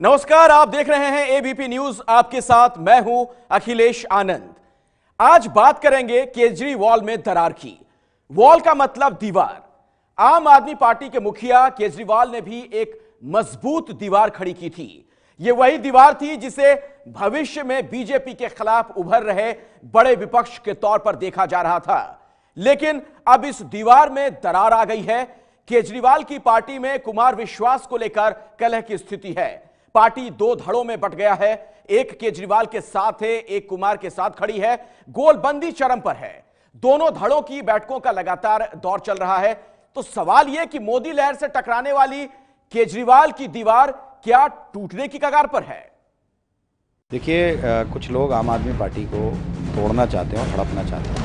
नमस्कार, आप देख रहे हैं एबीपी न्यूज। आपके साथ मैं हूं अखिलेश आनंद। आज बात करेंगे केजरीवाल में दरार की। वॉल का मतलब दीवार। आम आदमी पार्टी के मुखिया केजरीवाल ने भी एक मजबूत दीवार खड़ी की थी। यह वही दीवार थी जिसे भविष्य में बीजेपी के खिलाफ उभर रहे बड़े विपक्ष के तौर पर देखा जा रहा था। लेकिन अब इस दीवार में दरार आ गई है। केजरीवाल की पार्टी में कुमार विश्वास को लेकर कलह की स्थिति है। पार्टी दो धड़ों में बंट गया है। एक केजरीवाल के साथ है, एक कुमार के साथ खड़ी है। गोलबंदी चरम पर है। दोनों धड़ों की बैठकों का लगातार दौर चल रहा है। तो सवाल यह कि मोदी लहर से टकराने वाली केजरीवाल की दीवार क्या टूटने की कगार पर है? देखिए, कुछ लोग आम आदमी पार्टी को तोड़ना चाहते हैं और हड़पना चाहते हैं।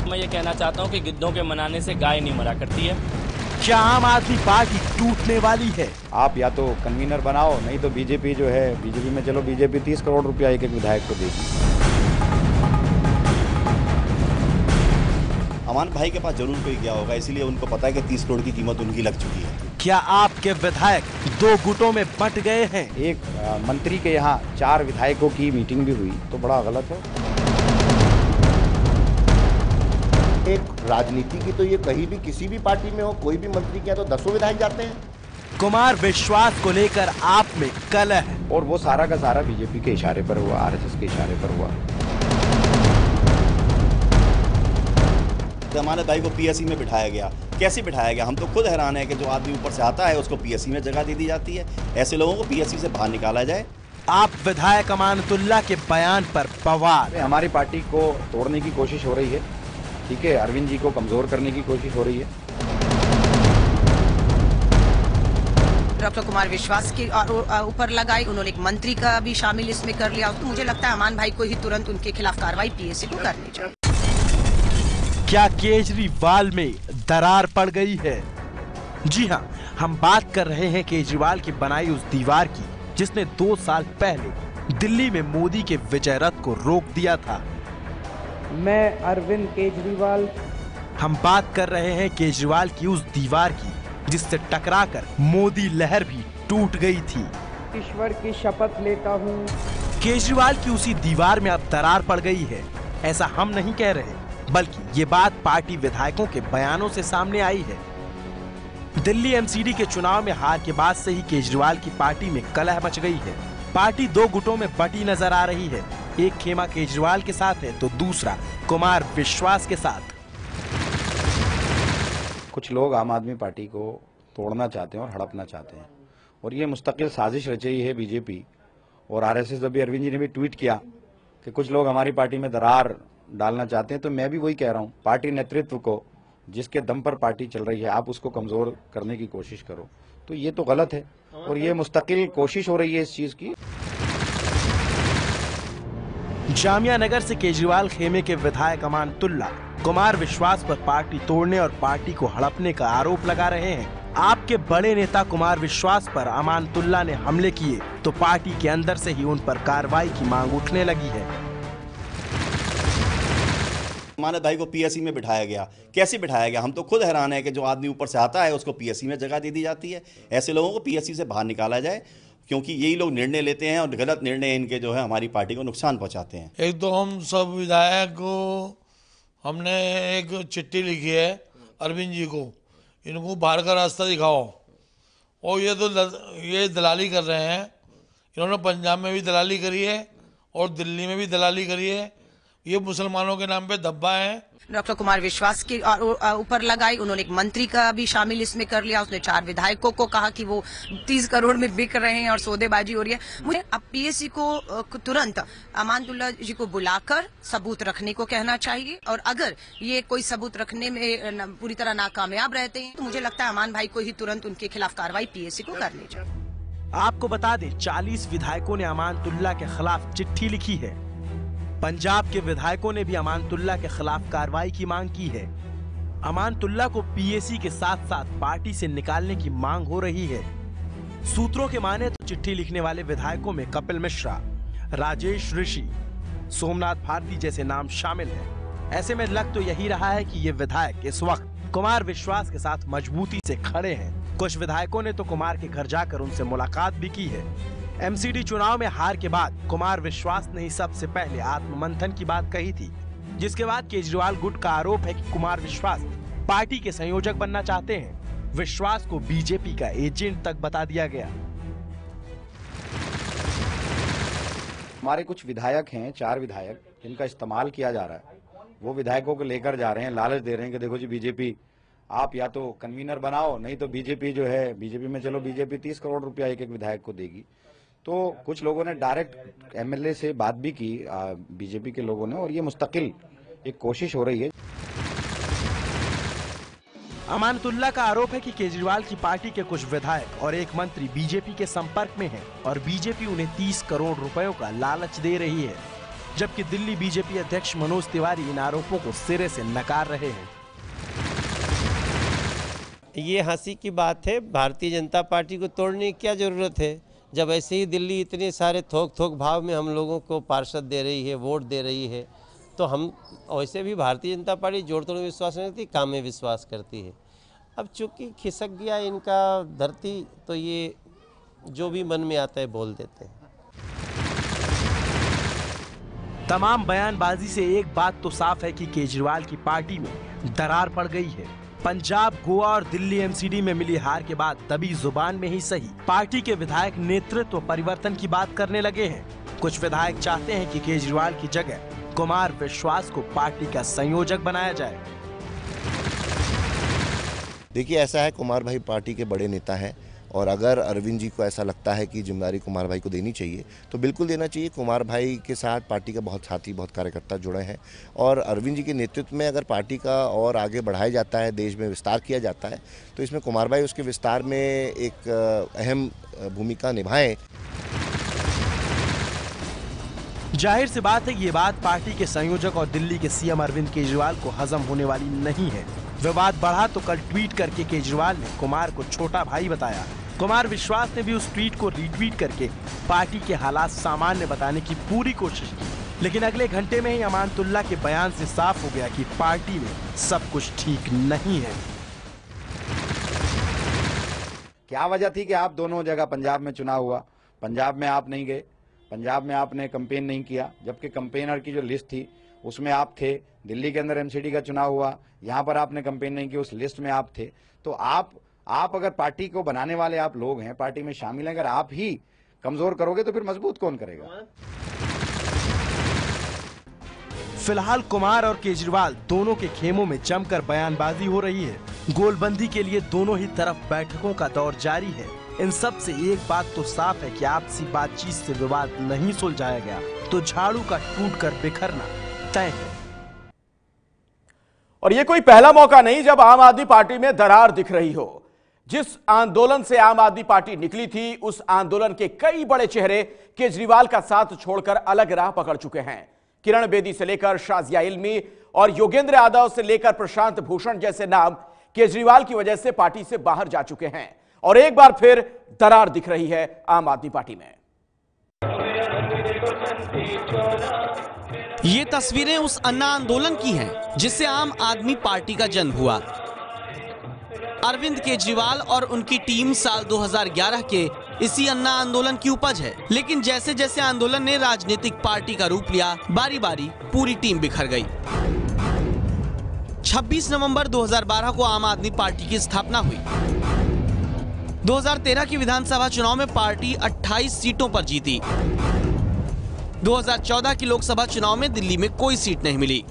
मैं ये कहना चाहता हूँ कि गिद्धों के मनाने से गाय नहीं मरा करती है। क्या आम आदमी पार्टी टूटने वाली है? आप या तो कन्वीनर बनाओ, नहीं तो बीजेपी जो है, बीजेपी में चलो, बीजेपी 30 करोड़ रुपया एक एक विधायक को देगी। अमान भाई के पास जरूर कोई गया होगा, इसीलिए उनको पता है कि 30 करोड़ की कीमत उनकी लग चुकी है। क्या आपके विधायक दो गुटों में बंट गए हैं? एक मंत्री के यहाँ 4 विधायकों की मीटिंग भी हुई तो बड़ा गलत है। एक राजनीति की तो ये कहीं भी किसी भी पार्टी में हो, कोई भी मंत्री किया तो 10 विधायक जाते हैं। कुमार विश्वास को लेकर आप में कलह है और वो सारा का सारा बीजेपी के इशारे पर हुआ, आरएसएस के इशारे पर हुआ। जमानत भाई को पीएससी में बिठाया गया। कैसे बिठाया गया? हम तो खुद हैरान है कि जो आदमी ऊपर से आता है उसको पीएससी में जगह दे दी जाती है। ऐसे लोगों को पीएससी से बाहर निकाला जाए। आप विधायक अमानतुल्लाह के बयान पर बवाल। हमारी पार्टी को तोड़ने की कोशिश हो रही है, ठीक है, अरविंद जी को कमजोर करने की कोशिश हो रही है। डॉक्टर कुमार विश्वास के ऊपर लगाई, उन्होंने एक मंत्री का भी शामिल इसमें कर लिया। तो मुझे लगता है अमान भाई को ही तुरंत उनके खिलाफ कार्रवाई पीएससी को करनी चाहिए। क्या केजरीवाल में दरार पड़ गई है? जी हाँ, हम बात कर रहे हैं केजरीवाल की बनाई उस दीवार की जिसने 2 साल पहले दिल्ली में मोदी के विजय रथ को रोक दिया था। मैं अरविंद केजरीवाल। हम बात कर रहे हैं केजरीवाल की उस दीवार की जिससे टकराकर मोदी लहर भी टूट गई थी। ईश्वर की शपथ लेता हूँ। केजरीवाल की उसी दीवार में अब दरार पड़ गई है। ऐसा हम नहीं कह रहे, बल्कि ये बात पार्टी विधायकों के बयानों से सामने आई है। दिल्ली एमसीडी के चुनाव में हार के बाद से ही केजरीवाल की पार्टी में कलह मच गई है। पार्टी दो गुटों में बटी नजर आ रही है। एक खेमा केजरीवाल के साथ है तो दूसरा कुमार विश्वास के साथ। कुछ लोग आम आदमी पार्टी को तोड़ना चाहते हैं और हड़पना चाहते हैं, और ये मुस्तकिल साजिश रची है बीजेपी और आरएसएस। अभी अरविंद जी ने भी ट्वीट किया कि कुछ लोग हमारी पार्टी में दरार डालना चाहते हैं, तो मैं भी वही कह रहा हूँ, पार्टी नेतृत्व को, जिसके दम पर पार्टी चल रही है, आप उसको कमजोर करने की कोशिश करो, तो ये तो गलत है। और ये मुस्तकिल कोशिश हो रही है इस चीज की। जामिया नगर से केजरीवाल खेमे के विधायक अमानतुल्लाह कुमार विश्वास पर पार्टी तोड़ने और पार्टी को हड़पने का आरोप लगा रहे हैं। आपके बड़े नेता कुमार विश्वास पर अमानतुल्लाह ने हमले किए तो पार्टी के अंदर से ही उन पर कार्रवाई की मांग उठने लगी है। जमानत भाई को पीएससी में बिठाया गया। कैसे बिठाया गया? हम तो खुद हैरान है कि जो आदमी ऊपर से आता है उसको पीएससी में जगह दे दी जाती है। ऐसे लोगों को पीएससी से बाहर निकाला जाए, क्योंकि यही लोग निर्णय लेते हैं और गलत निर्णय इनके जो है हमारी पार्टी को नुकसान पहुंचाते हैं। एक तो हम सब विधायक को हमने एक चिट्ठी लिखी है अरविंद जी को, इनको बाहर का रास्ता दिखाओ। और ये दलाली कर रहे हैं। इन्होंने पंजाब में भी दलाली करी है और दिल्ली में भी दलाली करी है। ये मुसलमानों के नाम पे धब्बा है। डॉक्टर कुमार विश्वास के ऊपर लगाई, उन्होंने एक मंत्री का भी शामिल इसमें कर लिया। उसने 4 विधायकों को कहा कि वो 30 करोड़ में बिक रहे हैं और सौदेबाजी हो रही है। मुझे अब पीएससी को तुरंत अमानतुल्लाह जी को बुलाकर सबूत रखने को कहना चाहिए, और अगर ये कोई सबूत रखने में पूरी तरह नाकामयाब रहते हैं तो मुझे लगता है अमान भाई को ही तुरंत उनके खिलाफ कार्रवाई पीएससी को करनी चाहिए। आपको बता दें, 40 विधायकों ने अमानतुल्लाह के खिलाफ चिट्ठी लिखी है। पंजाब के विधायकों ने भी अमानतुल्लाह के खिलाफ कार्रवाई की मांग की है। अमानतुल्लाह को पीएससी के साथ साथ पार्टी से निकालने की मांग हो रही है। सूत्रों के माने तो चिट्ठी लिखने वाले विधायकों में कपिल मिश्रा, राजेश ऋषि, सोमनाथ भारती जैसे नाम शामिल हैं। ऐसे में लग तो यही रहा है कि ये विधायक इस वक्त कुमार विश्वास के साथ मजबूती से खड़े हैं। कुछ विधायकों ने तो कुमार के घर जाकर उनसे मुलाकात भी की है। एमसीडी चुनाव में हार के बाद कुमार विश्वास ने ही सबसे पहले आत्ममंथन की बात कही थी, जिसके बाद केजरीवाल गुट का आरोप है कि कुमार विश्वास पार्टी के संयोजक बनना चाहते हैं। विश्वास को बीजेपी का एजेंट तक बता दिया गया। हमारे कुछ विधायक हैं, 4 विधायक, जिनका इस्तेमाल किया जा रहा है। वो विधायकों को लेकर जा रहे हैं, लालच दे रहे हैं कि देखो जी बीजेपी आप या तो कन्वीनर बनाओ, नहीं तो बीजेपी जो है, बीजेपी में चलो बीजेपी 30 करोड़ रुपया एक विधायक को देगी। तो कुछ लोगों ने डायरेक्ट एमएलए से बात भी की बीजेपी के लोगों ने, और ये मुस्तकिल एक कोशिश हो रही है। अमानतुल्ला का आरोप है कि केजरीवाल की पार्टी के कुछ विधायक और एक मंत्री बीजेपी के संपर्क में हैं और बीजेपी उन्हें 30 करोड़ रुपयों का लालच दे रही है, जबकि दिल्ली बीजेपी अध्यक्ष मनोज तिवारी इन आरोपों को सिरे से नकार रहे हैं। ये हंसी की बात है, भारतीय जनता पार्टी को तोड़ने की क्या जरूरत है, जब ऐसे ही दिल्ली इतने सारे थोक भाव में हम लोगों को पार्षद दे रही है, वोट दे रही है, तो हम वैसे भी भारतीय जनता पार्टी जोड़ तोड़ में विश्वास नहीं करती, काम में विश्वास करती है। अब चूंकि खिसक गया इनका धरती, तो ये जो भी मन में आता है बोल देते हैं। तमाम बयानबाजी से एक बात तो साफ है कि केजरीवाल की पार्टी में दरार पड़ गई है। पंजाब, गोवा और दिल्ली एमसीडी में मिली हार के बाद दबी जुबान में ही सही पार्टी के विधायक नेतृत्व परिवर्तन की बात करने लगे हैं। कुछ विधायक चाहते हैं कि केजरीवाल की जगह कुमार विश्वास को पार्टी का संयोजक बनाया जाए। देखिए, ऐसा है, कुमार भाई पार्टी के बड़े नेता हैं और अगर अरविंद जी को ऐसा लगता है कि जिम्मेदारी कुमार भाई को देनी चाहिए तो बिल्कुल देना चाहिए। कुमार भाई के साथ पार्टी का बहुत साथी, बहुत कार्यकर्ता जुड़े हैं और अरविंद जी के नेतृत्व में अगर पार्टी का और आगे बढ़ाया जाता है, देश में विस्तार किया जाता है, तो इसमें कुमार भाई उसके विस्तार में एक अहम भूमिका निभाएं। जाहिर सी बात है कि ये बात पार्टी के संयोजक और दिल्ली के सीएम अरविंद केजरीवाल को हजम होने वाली नहीं है। विवाद बढ़ा तो कल ट्वीट करके केजरीवाल ने कुमार को छोटा भाई बताया। कुमार विश्वास ने भी उस ट्वीट को रीट्वीट करके पार्टी के हालात सामान्य बताने की पूरी कोशिश की, लेकिन अगले घंटे में ही अमानतुल्ला के बयान से साफ हो गया कि पार्टी में सब कुछ ठीक नहीं है। क्या वजह थी कि आप दोनों जगह, पंजाब में चुनाव हुआ, पंजाब में आप नहीं गए, पंजाब में आपने कैंपेन नहीं किया, जबकि कैंपेनर की जो लिस्ट थी उसमें आप थे। दिल्ली के अंदर एमसीडी का चुनाव हुआ, यहाँ पर आपने कैंपेन नहीं की, उस लिस्ट में आप थे। तो आप अगर पार्टी को बनाने वाले आप लोग हैं, पार्टी में शामिल हैं, अगर आप ही कमजोर करोगे तो फिर मजबूत कौन करेगा? फिलहाल कुमार और केजरीवाल दोनों के खेमों में जमकर बयानबाजी हो रही है। गोलबंदी के लिए दोनों ही तरफ बैठकों का दौर जारी है। इन सब से एक बात तो साफ है कि आपसी बातचीत से विवाद नहीं सुलझाया गया तो झाड़ू का टूटकर बिखरना तय है। और ये कोई पहला मौका नहीं जब आम आदमी पार्टी में दरार दिख रही हो। जिस आंदोलन से आम आदमी पार्टी निकली थी, उस आंदोलन के कई बड़े चेहरे केजरीवाल का साथ छोड़कर अलग राह पकड़ चुके हैं। किरण बेदी से लेकर शाजिया इल्मी और योगेंद्र यादव से लेकर प्रशांत भूषण जैसे नाम केजरीवाल की वजह से पार्टी से बाहर जा चुके हैं और एक बार फिर दरार दिख रही है आम आदमी पार्टी में। ये तस्वीरें उस अन्ना आंदोलन की हैं जिससे आम आदमी पार्टी का जन्म हुआ। अरविंद केजरीवाल और उनकी टीम साल 2011 के इसी अन्ना आंदोलन की उपज है, लेकिन जैसे जैसे आंदोलन ने राजनीतिक पार्टी का रूप लिया, बारी बारी पूरी टीम बिखर गई। 26 नवंबर 2012 को आम आदमी पार्टी की स्थापना हुई। 2013 की विधानसभा चुनाव में पार्टी 28 सीटों पर जीती। 2014 की लोकसभा चुनाव में दिल्ली में कोई सीट नहीं मिली।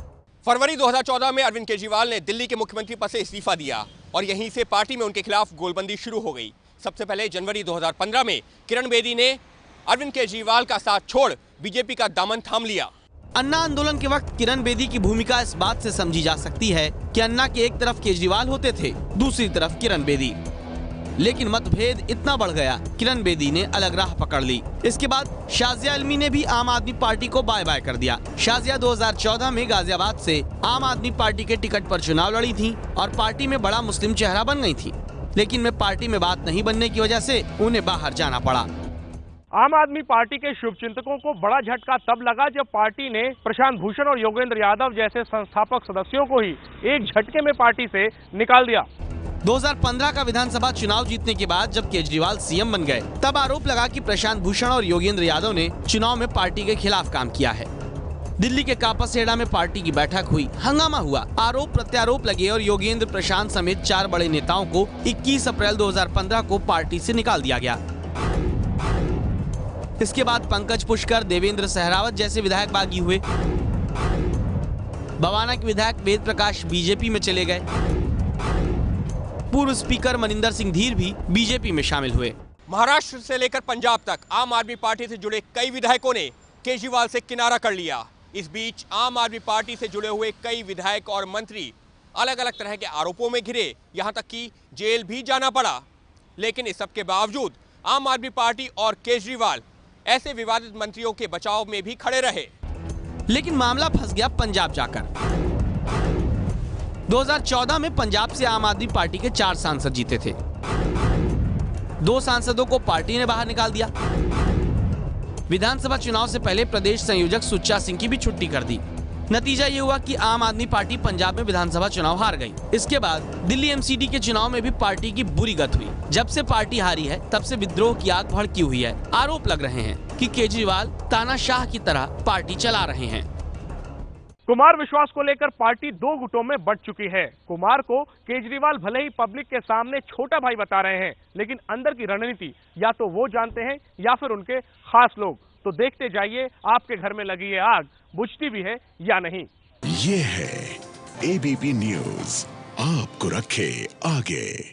फरवरी 2014 में अरविंद केजरीवाल ने दिल्ली के मुख्यमंत्री पद से इस्तीफा दिया और यहीं से पार्टी में उनके खिलाफ गोलबंदी शुरू हो गई। सबसे पहले जनवरी 2015 में किरण बेदी ने अरविंद केजरीवाल का साथ छोड़ बीजेपी का दामन थाम लिया। अन्ना आंदोलन के वक्त किरण बेदी की भूमिका इस बात से समझी जा सकती है कि अन्ना के एक तरफ केजरीवाल होते थे, दूसरी तरफ किरण बेदी। लेकिन मतभेद इतना बढ़ गया, किरण बेदी ने अलग राह पकड़ ली। इसके बाद शाजिया इल्मी ने भी आम आदमी पार्टी को बाय बाय कर दिया। शाजिया 2014 में गाजियाबाद से आम आदमी पार्टी के टिकट पर चुनाव लड़ी थी और पार्टी में बड़ा मुस्लिम चेहरा बन गई थी, लेकिन में पार्टी में बात नहीं बनने की वजह से उन्हें बाहर जाना पड़ा। आम आदमी पार्टी के शुभचिंतकों को बड़ा झटका तब लगा जब पार्टी ने प्रशांत भूषण और योगेंद्र यादव जैसे संस्थापक सदस्यों को ही एक झटके में पार्टी से निकाल दिया। 2015 का विधानसभा चुनाव जीतने के बाद जब केजरीवाल सीएम बन गए, तब आरोप लगा कि प्रशांत भूषण और योगेंद्र यादव ने चुनाव में पार्टी के खिलाफ काम किया है। दिल्ली के कापासेड़ा में पार्टी की बैठक हुई, हंगामा हुआ, आरोप प्रत्यारोप लगे और योगेंद्र, प्रशांत समेत 4 बड़े नेताओं को 21 अप्रैल 2015 को पार्टी से निकाल दिया गया। इसके बाद पंकज पुष्कर, देवेंद्र सहरावत जैसे विधायक बागी हुए। बवाना के विधायक वेद प्रकाश बीजेपी में चले गए। पूर्व स्पीकर मनिंदर सिंह धीर भी बीजेपी में शामिल हुए। महाराष्ट्र से लेकर पंजाब तक आम आदमी पार्टी से जुड़े कई विधायकों ने केजरीवाल से किनारा कर लिया। इस बीच आम आदमी पार्टी से जुड़े हुए कई विधायक और मंत्री अलग अलग तरह के आरोपों में घिरे, यहां तक कि जेल भी जाना पड़ा। लेकिन इस सब के बावजूद आम आदमी पार्टी और केजरीवाल ऐसे विवादित मंत्रियों के बचाव में भी खड़े रहे। लेकिन मामला फंस गया पंजाब जाकर। 2014 में पंजाब से आम आदमी पार्टी के 4 सांसद जीते थे। 2 सांसदों को पार्टी ने बाहर निकाल दिया। विधानसभा चुनाव से पहले प्रदेश संयोजक सुच्चा सिंह की भी छुट्टी कर दी। नतीजा ये हुआ कि आम आदमी पार्टी पंजाब में विधानसभा चुनाव हार गई। इसके बाद दिल्ली एमसीडी के चुनाव में भी पार्टी की बुरी गत हुई। जब से पार्टी हारी है, तब से विद्रोह की आग भड़की हुई है। आरोप लग रहे हैं कि केजरीवाल तानाशाह की तरह पार्टी चला रहे हैं। कुमार विश्वास को लेकर पार्टी 2 गुटों में बंट चुकी है। कुमार को केजरीवाल भले ही पब्लिक के सामने छोटा भाई बता रहे हैं, लेकिन अंदर की रणनीति या तो वो जानते हैं या फिर उनके खास लोग। तो देखते जाइए आपके घर में लगी ये आग बुझती भी है या नहीं। ये है एबीपी न्यूज़, आपको रखे आगे।